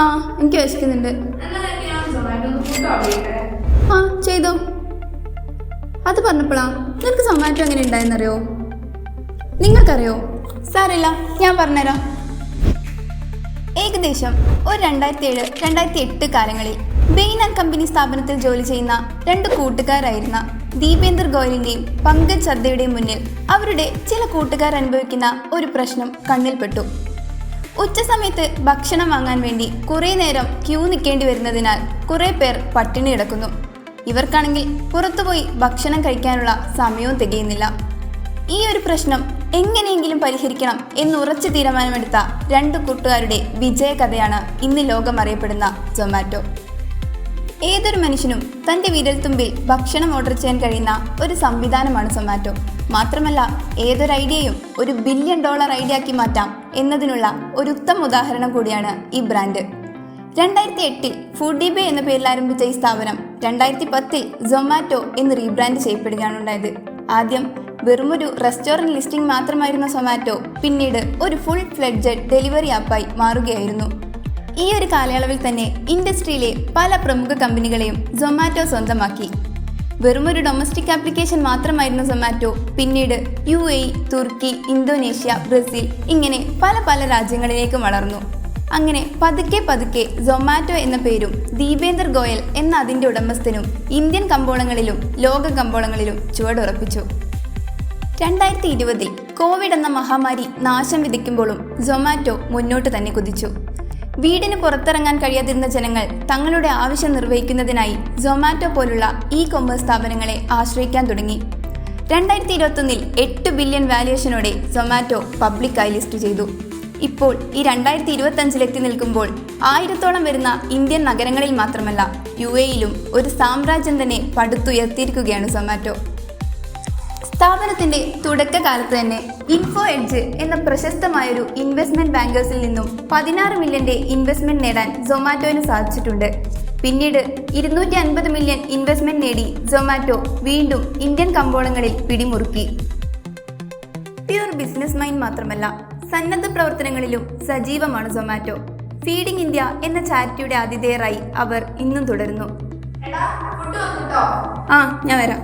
ആ എനിക്ക് വിശക്കുന്നുണ്ട്. ആ ചെയ്തോ. അത് പറഞ്ഞപ്പോഴാ നിനക്ക് സൊമാറ്റോ എങ്ങനെ ഉണ്ടായെന്നറിയോ? നിങ്ങൾക്കറിയോ? സാരമില്ല, ഞാൻ പറഞ്ഞുതരാം. ഏകദേശം ഒരു 2007-2008 കാലങ്ങളിൽ ബെയിൻ ആൻഡ് കമ്പനി സ്ഥാപനത്തിൽ ജോലി ചെയ്യുന്ന 2 കൂട്ടുകാരായിരുന്ന ദീപേന്ദർ ഗോയലിൻ്റെയും പങ്കജ് ചദ്ദയുടെയും മുന്നിൽ അവരുടെ ചില കൂട്ടുകാർ അനുഭവിക്കുന്ന ഒരു പ്രശ്നം കണ്ണിൽപ്പെട്ടു. ഉച്ച സമയത്ത് ഭക്ഷണം വാങ്ങാൻ വേണ്ടി കുറേ നേരം ക്യൂ നിൽക്കേണ്ടി വരുന്നതിനാൽ കുറേ പേർ പട്ടിണി കിടക്കുന്നു. ഇവർക്കാണെങ്കിൽ പുറത്തുപോയി ഭക്ഷണം കഴിക്കാനുള്ള സമയവും തികയുന്നില്ല. ഈ ഒരു പ്രശ്നം എങ്ങനെയെങ്കിലും പരിഹരിക്കണം എന്നുറച്ച തീരുമാനമെടുത്ത 2 കൂട്ടുകാരുടെ വിജയകഥയാണ് ഇന്ന് ലോകം അറിയപ്പെടുന്ന സൊമാറ്റോ. ഏതൊരു മനുഷ്യനും തൻ്റെ വിരൽത്തുമ്പിൽ ഭക്ഷണം ഓർഡർ ചെയ്യാൻ കഴിയുന്ന ഒരു സംവിധാനമാണ് സൊമാറ്റോ. മാത്രമല്ല, ഏതൊരു ഐഡിയയും ഒരു $1 ബില്യൺ ഐഡിയ ആക്കി മാറ്റാം എന്നതിനുള്ള ഒരു ഉത്തമ ഉദാഹരണം കൂടിയാണ് ഈ ബ്രാൻഡ്. 2008 ഫുഡിബേ എന്ന പേരിൽ ആരംഭിച്ച ഈ സ്ഥാപനം 2010 സൊമാറ്റോ എന്ന് റീബ്രാൻഡ് ചെയ്യപ്പെടുകയാണ് ഉണ്ടായത്. ആദ്യം വെറുമൊരു റെസ്റ്റോറൻറ്റ് ലിസ്റ്റിംഗ് മാത്രമായിരുന്ന സൊമാറ്റോ പിന്നീട് ഒരു ഫുൾ ഫ്ലെഡ്ജഡ് ഡെലിവറി ആപ്പായി മാറുകയായിരുന്നു. ഈ ഒരു കാലയളവിൽ തന്നെ ഇൻഡസ്ട്രിയിലെ പല പ്രമുഖ കമ്പനികളെയും സൊമാറ്റോ സ്വന്തമാക്കി. വെറുമൊരു ഡൊമസ്റ്റിക് ആപ്ലിക്കേഷൻ മാത്രമായിരുന്ന സൊമാറ്റോ പിന്നീട് UAE, തുർക്കി, ഇന്തോനേഷ്യ, ബ്രസീൽ ഇങ്ങനെ പല രാജ്യങ്ങളിലേക്കും വളർന്നു. അങ്ങനെ പതുക്കെ സൊമാറ്റോ എന്ന പേരും ദീപേന്ദർ ഗോയൽ എന്ന അതിൻ്റെ ഉടമസ്ഥനും ഇന്ത്യൻ കമ്പോളങ്ങളിലും ലോക കമ്പോളങ്ങളിലും ചുവടുറപ്പിച്ചു. 2020 കോവിഡ് എന്ന മഹാമാരി നാശം വിധിക്കുമ്പോഴും സൊമാറ്റോ മുന്നോട്ട് തന്നെ കുതിച്ചു. വീടിന് പുറത്തിറങ്ങാൻ കഴിയാതിരുന്ന ജനങ്ങൾ തങ്ങളുടെ ആവശ്യം നിർവഹിക്കുന്നതിനായി സൊമാറ്റോ പോലുള്ള കൊമേഴ്സ് സ്ഥാപനങ്ങളെ ആശ്രയിക്കാൻ തുടങ്ങി. 2021 8 ബില്യൺ വാല്യുവേഷനോടെ സൊമാറ്റോ പബ്ലിക്കായി ലിസ്റ്റ് ചെയ്തു. ഇപ്പോൾ ഈ 2025 എത്തി നിൽക്കുമ്പോൾ 1000-ഓളം വരുന്ന ഇന്ത്യൻ നഗരങ്ങളിൽ മാത്രമല്ല UAEയിലും ഒരു സാമ്രാജ്യം തന്നെ പടുത്തുയർത്തിയിരിക്കുകയാണ് സൊമാറ്റോ. സ്ഥാപനത്തിൻ്റെ തുടക്കകാലത്ത് തന്നെ ഇൻഫോ എഡ്ജ് എന്ന പ്രശസ്തമായൊരു ഇൻവെസ്റ്റ്മെൻറ്റ് ബാങ്കേഴ്സിൽ നിന്നും 16 മില്യൻ്റെ ഇൻവെസ്റ്റ്മെൻറ്റ് നേടാൻ സൊമാറ്റോന് സാധിച്ചിട്ടുണ്ട്. പിന്നീട് 250 മില്യൺ ഇൻവെസ്റ്റ്മെൻറ്റ് നേടി സൊമാറ്റോ വീണ്ടും ഇന്ത്യൻ കമ്പോളങ്ങളിൽ പിടിമുറുക്കി. പ്യൂർ ബിസിനസ് മൈൻഡ് മാത്രമല്ല, സന്നദ്ധ പ്രവർത്തനങ്ങളിലും സജീവമാണ് സൊമാറ്റോ. ഫീഡിംഗ് ഇന്ത്യ എന്ന ചാരിറ്റിയുടെ ആതിഥേയരായി അവർ ഇന്നും തുടരുന്നു. ഞാൻ വരാം.